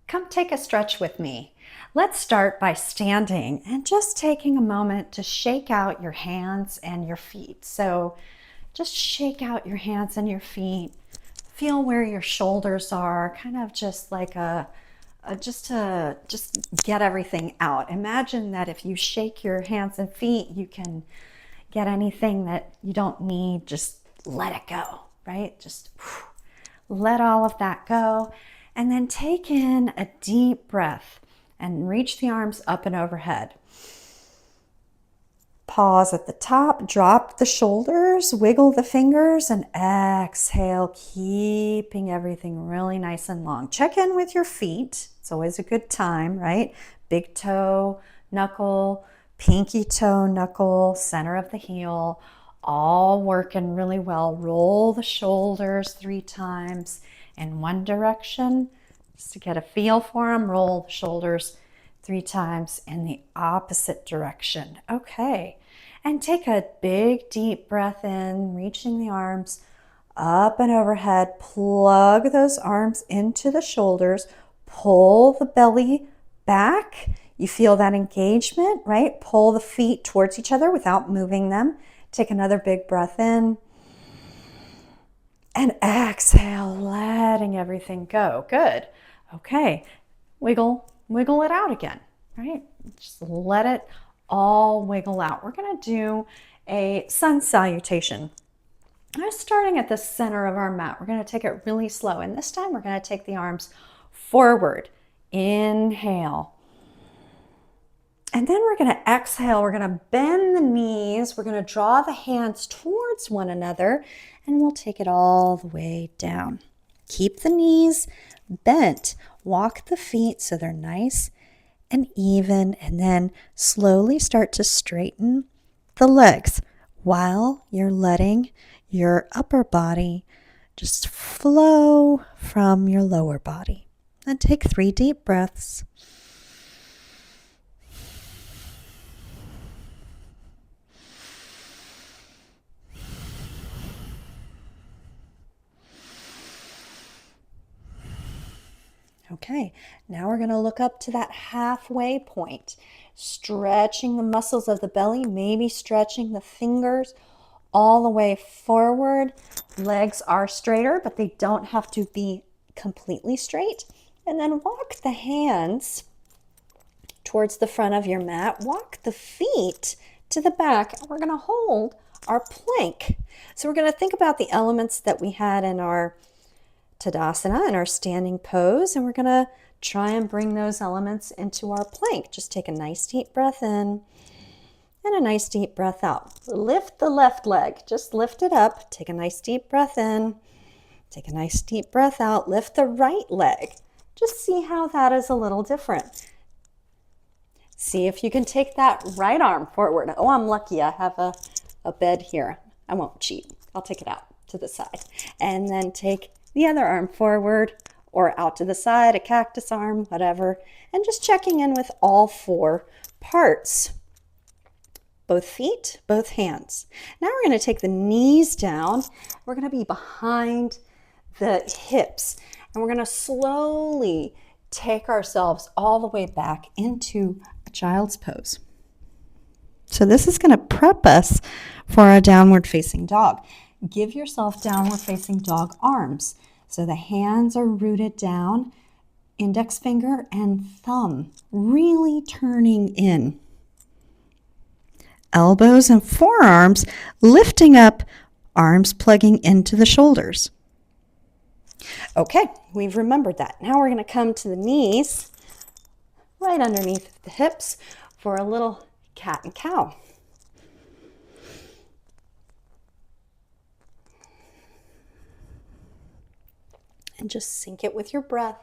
Come take a stretch with me. Let's start by standing and just taking a moment to shake out your hands and your feet. So just shake out your hands and your feet. Feel where your shoulders are, kind of just like just to get everything out. Imagine that if you shake your hands and feet, you can get anything that you don't need, just let it go, right? Just let all of that go. And then take in a deep breath and reach the arms up and overhead. Pause at the top, drop the shoulders, wiggle the fingers, and exhale, keeping everything really nice and long. Check in with your feet. It's always a good time, right? Big toe, knuckle, pinky toe, knuckle, center of the heel, all working really well. Roll the shoulders 3 times in one direction, just to get a feel for them. Roll the shoulders 3 times in the opposite direction. Okay, and take a big deep breath in, reaching the arms up and overhead. Plug those arms into the shoulders, pull the belly back. You feel that engagement, right? Pull the feet towards each other without moving them. Take another big breath in. And exhale, letting everything go. Good. Okay, wiggle it out again, right? Just let it all wiggle out. We're going to do a sun salutation. I'm starting at the center of our mat. We're going to take it really slow. And this time we're going to take the arms forward. Inhale. And then we're going to exhale. We're going to bend the knees. We're going to draw the hands towards one another. And we'll take it all the way down. Keep the knees bent. Walk the feet so they're nice and even. And then slowly start to straighten the legs while you're letting your upper body just flow from your lower body. And take 3 deep breaths. Okay, now we're going to look up to that halfway point, stretching the muscles of the belly, maybe stretching the fingers all the way forward. Legs are straighter, but they don't have to be completely straight. And then walk the hands towards the front of your mat. Walk the feet to the back. And we're going to hold our plank. So we're going to think about the elements that we had in our Tadasana, in our standing pose, and we're going to try and bring those elements into our plank. Just take a nice deep breath in and a nice deep breath out. Lift the left leg, just lift it up. Take a nice deep breath in, take a nice deep breath out. Lift the right leg. Just see how that is a little different. See if you can take that right arm forward. Oh, I'm lucky I have a bed here. I won't cheat. I'll take it out to the side. And then take the other arm forward or out to the side, a cactus arm, whatever. And just checking in with all 4 parts. Both feet, both hands. Now we're going to take the knees down. We're going to be behind the hips. And we're going to slowly take ourselves all the way back into a child's pose. So this is going to prep us for a downward facing dog. Give yourself downward facing dog arms. So the hands are rooted down, index finger and thumb really turning in. Elbows and forearms lifting up, arms plugging into the shoulders. Okay, we've remembered that. Now we're going to come to the knees, right underneath the hips for a little cat and cow. And just sync it with your breath.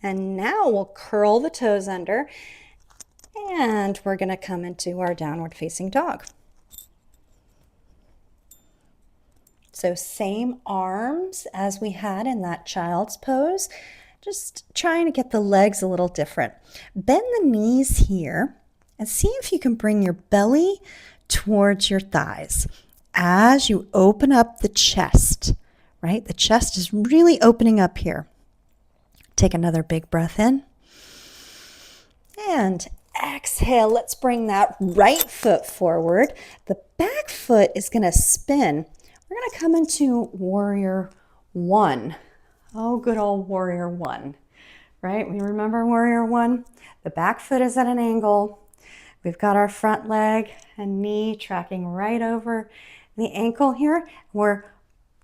And now we'll curl the toes under and we're going to come into our downward facing dog. So same arms as we had in that child's pose, just trying to get the legs a little different. Bend the knees here and see if you can bring your belly towards your thighs. As you open up the chest, right? The chest is really opening up here. Take another big breath in. And exhale. Let's bring that right foot forward. The back foot is going to spin. We're going to come into warrior one. Oh, good old warrior one, right? We remember warrior one? The back foot is at an angle. We've got our front leg and knee tracking right over the ankle here. We're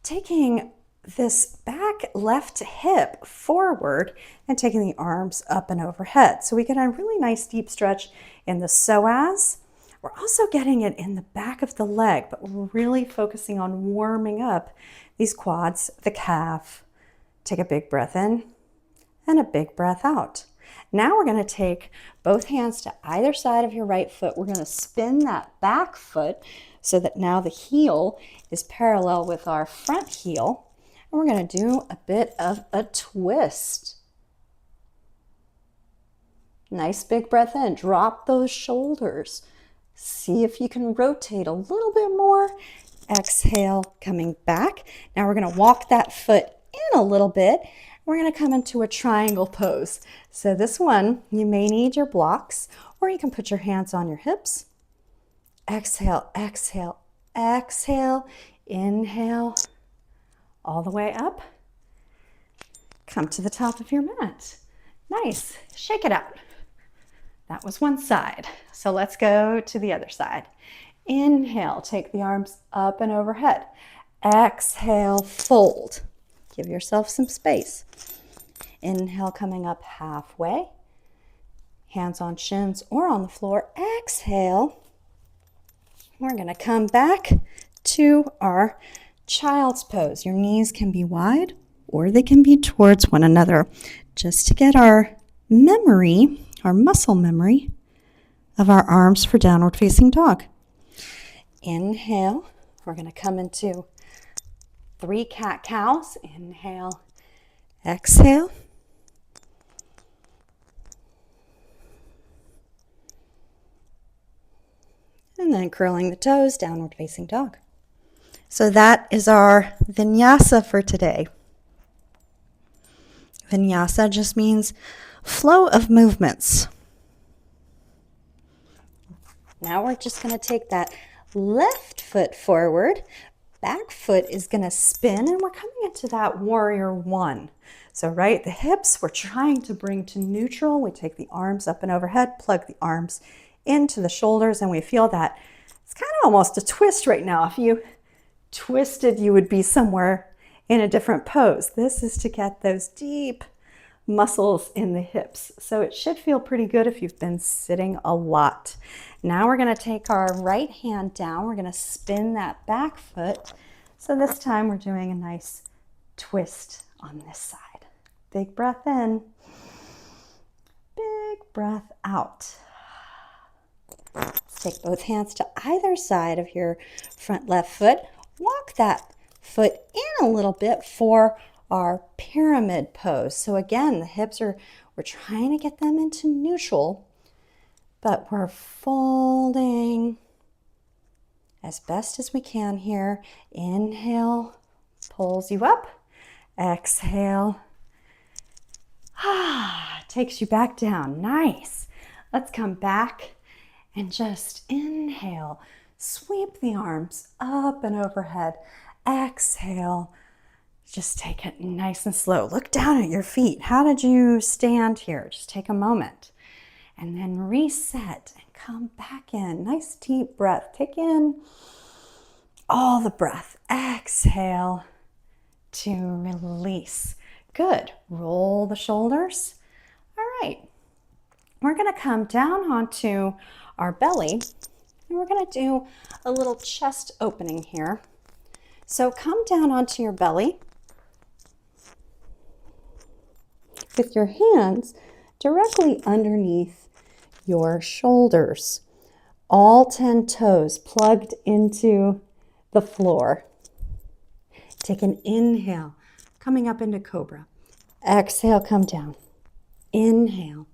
taking this back left hip forward and taking the arms up and overhead. So we get a really nice deep stretch in the psoas. We're also getting it in the back of the leg, but we're really focusing on warming up these quads, the calf. Take a big breath in and a big breath out. Now we're going to take both hands to either side of your right foot. We're going to spin that back foot so that now the heel is parallel with our front heel. And we're going to do a bit of a twist. Nice big breath in. Drop those shoulders. See if you can rotate a little bit more. Exhale, coming back. Now we're going to walk that foot in a little bit. We're going to come into a triangle pose. So this one, you may need your blocks, or you can put your hands on your hips. Exhale, exhale, exhale. Inhale, all the way up. Come to the top of your mat. Nice. Shake it out. That was one side. So let's go to the other side. Inhale, take the arms up and overhead. Exhale, fold. Give yourself some space. Inhale, coming up halfway. Hands on shins or on the floor. Exhale. We're going to come back to our child's pose. Your knees can be wide or they can be towards one another, just to get our memory, our muscle memory of our arms for downward facing dog. Inhale. We're going to come into 3 cat-cows. Inhale, exhale. And then curling the toes, downward facing dog. So that is our vinyasa for today. Vinyasa just means flow of movements. Now we're just going to take that left foot forward. Back foot is going to spin, and we're coming into that warrior one. So right, the hips we're trying to bring to neutral. We take the arms up and overhead, plug the arms into the shoulders, and we feel that it's kind of almost a twist right now. If you twisted, you would be somewhere in a different pose. This is to get those deep muscles in the hips. So it should feel pretty good if you've been sitting a lot. Now we're going to take our right hand down. We're going to spin that back foot. So this time we're doing a nice twist on this side. Big breath in. Big breath out. Let's take both hands to either side of your front left foot. Walk that foot in a little bit for our pyramid pose. So again, the hips we're trying to get them into neutral, but we're folding as best as we can here. Inhale, pulls you up. Exhale, takes you back down. Nice. Let's come back and just inhale. Sweep the arms up and overhead. Exhale. Just take it nice and slow. Look down at your feet. How did you stand here? Just take a moment. And then reset and come back in. Nice deep breath. Take in all the breath. Exhale to release. Good. Roll the shoulders. All right. We're going to come down onto our belly, and we're going to do a little chest opening here. So come down onto your belly with your hands directly underneath your shoulders. All 10 toes plugged into the floor. Take an inhale, coming up into cobra. Exhale, come down. Inhale.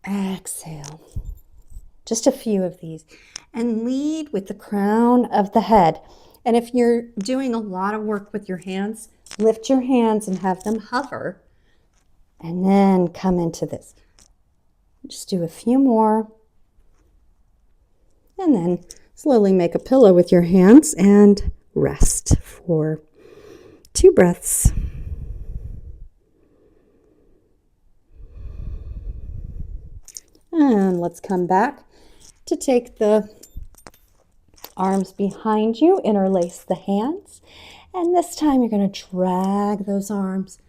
Exhale. Just a few of these. And lead with the crown of the head. And if you're doing a lot of work with your hands, lift your hands and have them hover. And then come into this. Just do a few more. And then slowly make a pillow with your hands and rest for 2 breaths. And let's come back to take the arms behind you, interlace the hands. And this time you're going to drag those arms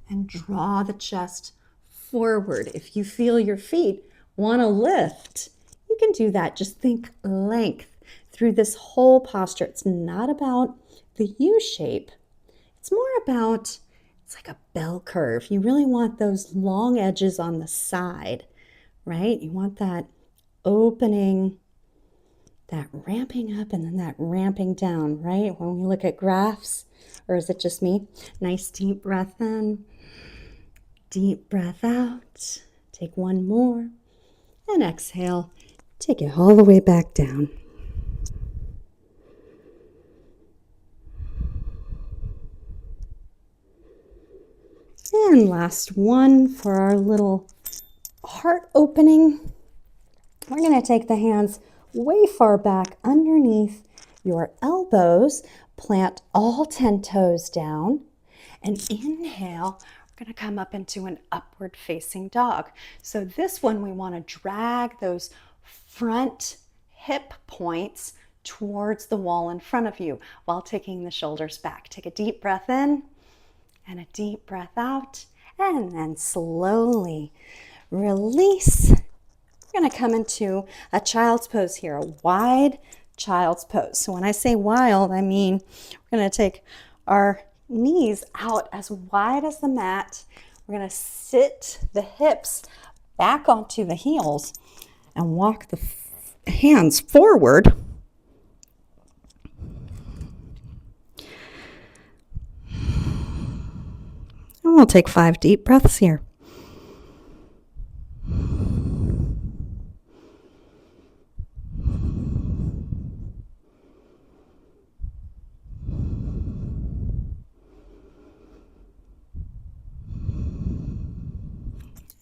and draw the chest forward. If you feel your feet want to lift, you can do that. Just think length through this whole posture. It's not about the U shape. It's more about, it's like a bell curve. You really want those long edges on the side, right? You want that opening, that ramping up and then that ramping down, right? When we look at graphs, or is it just me? Nice deep breath in, deep breath out. Take one more and exhale. Take it all the way back down. And last one for our little heart opening. We're going to take the hands way far back underneath your elbows. Plant all 10 toes down. And inhale, we're going to come up into an upward facing dog. So this one, we want to drag those front hip points towards the wall in front of you while taking the shoulders back. Take a deep breath in and a deep breath out, and then slowly release. We're going to come into a child's pose here, a wide child's pose. So when I say wild, I mean we're going to take our knees out as wide as the mat. We're going to sit the hips back onto the heels and walk the hands forward. And we'll take 5 deep breaths here.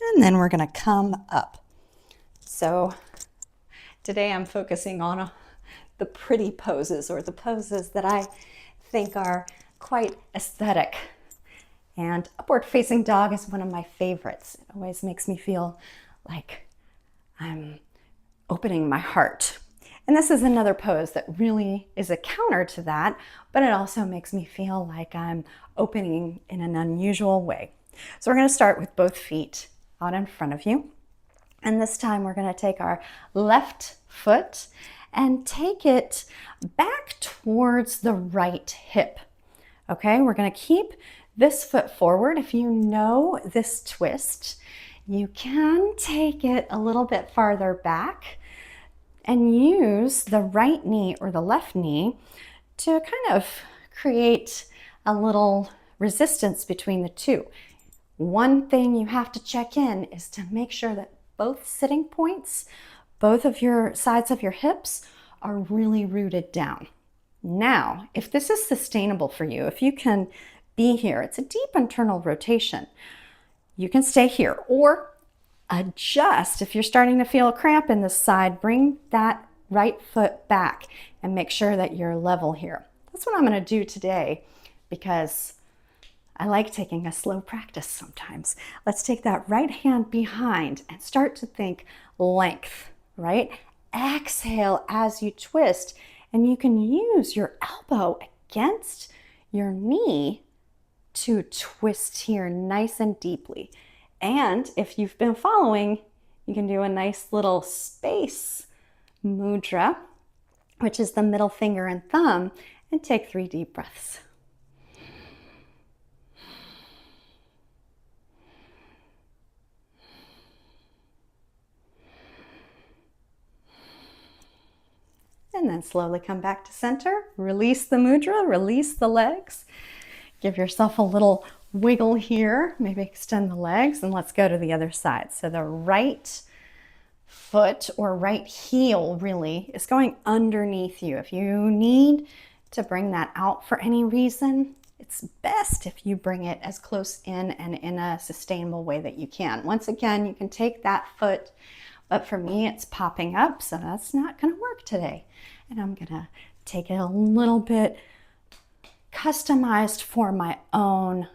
And then we're going to come up. So today I'm focusing on the pretty poses, or the poses that I think are quite aesthetic. And upward facing dog is one of my favorites. It always makes me feel like I'm opening my heart. And this is another pose that really is a counter to that, but it also makes me feel like I'm opening in an unusual way. So we're going to start with both feet out in front of you. And this time we're going to take our left foot and take it back towards the right hip. Okay, we're going to keep this foot forward. If you know this twist, you can take it a little bit farther back and use the right knee or the left knee to kind of create a little resistance between the two. One thing you have to check in is to make sure that both sitting points, both of your sides of your hips are really rooted down. Now, if this is sustainable for you, if you can be here, it's a deep internal rotation. You can stay here or adjust. If you're starting to feel a cramp in this side, bring that right foot back and make sure that you're level here. That's what I'm going to do today because I like taking a slow practice sometimes. Let's take that right hand behind and start to think length, right? Exhale as you twist, and you can use your elbow against your knee to twist here nice and deeply. And if you've been following, you can do a nice little space mudra, which is the middle finger and thumb, and take 3 deep breaths. And then slowly come back to center. Release the mudra, release the legs. Give yourself a little wiggle here. Maybe extend the legs, and let's go to the other side. So the right foot or right heel really is going underneath you. If you need to bring that out for any reason, it's best if you bring it as close in and in a sustainable way that you can. Once again, you can take that foot, but for me it's popping up, so that's not going to work today. And I'm going to take it a little bit customized for my own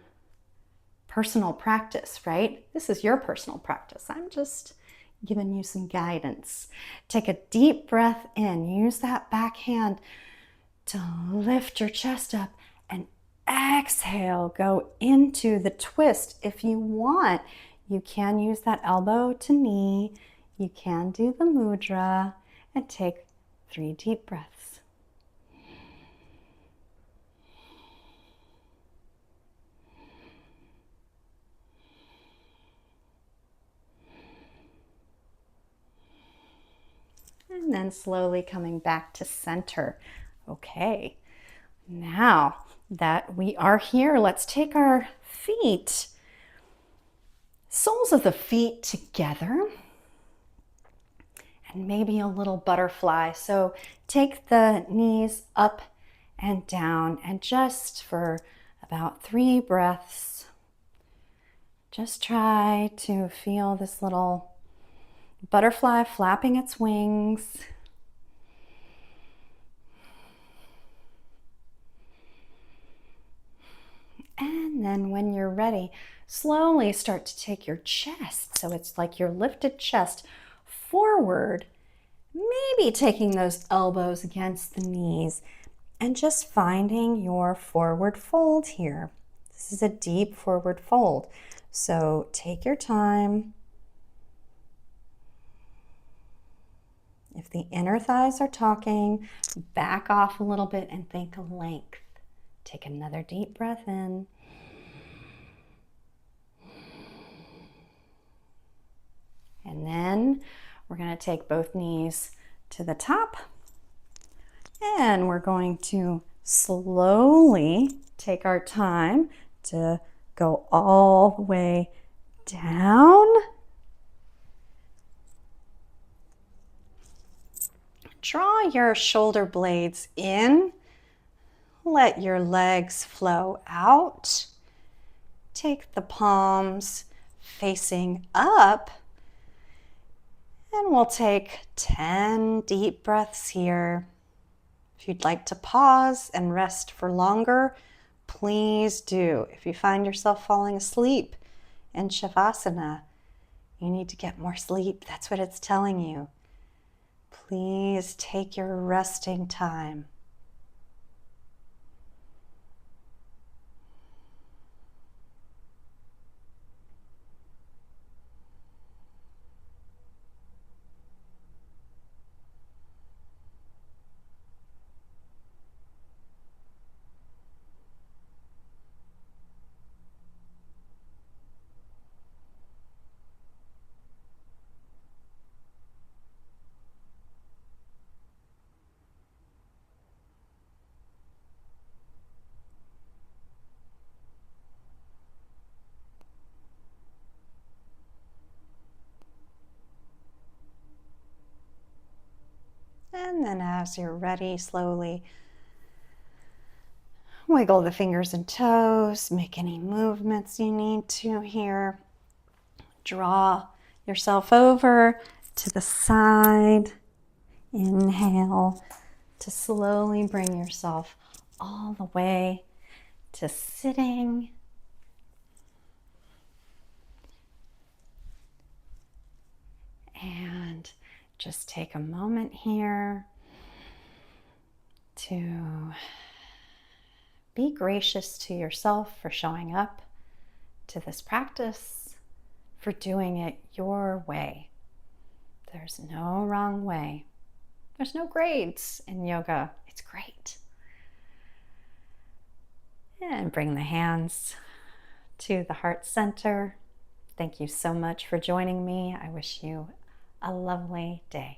personal practice, right? This is your personal practice. I'm just giving you some guidance. Take a deep breath in. Use that back hand to lift your chest up, and exhale, go into the twist. If you want, you can use that elbow to knee. You can do the mudra and take 3 deep breaths. And then slowly coming back to center. Okay, now that we are here, let's take our feet, soles of the feet together, and maybe a little butterfly. So take the knees up and down, and just for about 3 breaths, just try to feel this little butterfly flapping its wings. And then when you're ready, slowly start to take your chest. So it's like your lifted chest forward, maybe taking those elbows against the knees and just finding your forward fold here. This is a deep forward fold. So take your time. If the inner thighs are talking, back off a little bit and think length. Take another deep breath in. And then we're going to take both knees to the top. And we're going to slowly take our time to go all the way down. Draw your shoulder blades in. Let your legs flow out. Take the palms facing up. And we'll take 10 deep breaths here. If you'd like to pause and rest for longer, please do. If you find yourself falling asleep in Shavasana, you need to get more sleep. That's what it's telling you. Please take your resting time. And then as you're ready, slowly wiggle the fingers and toes, make any movements you need to here. Draw yourself over to the side. Inhale to slowly bring yourself all the way to sitting. And just take a moment here to be gracious to yourself for showing up to this practice, for doing it your way. There's no wrong way. There's no grades in yoga. It's great. And bring the hands to the heart center. Thank you so much for joining me. I wish you a lovely day.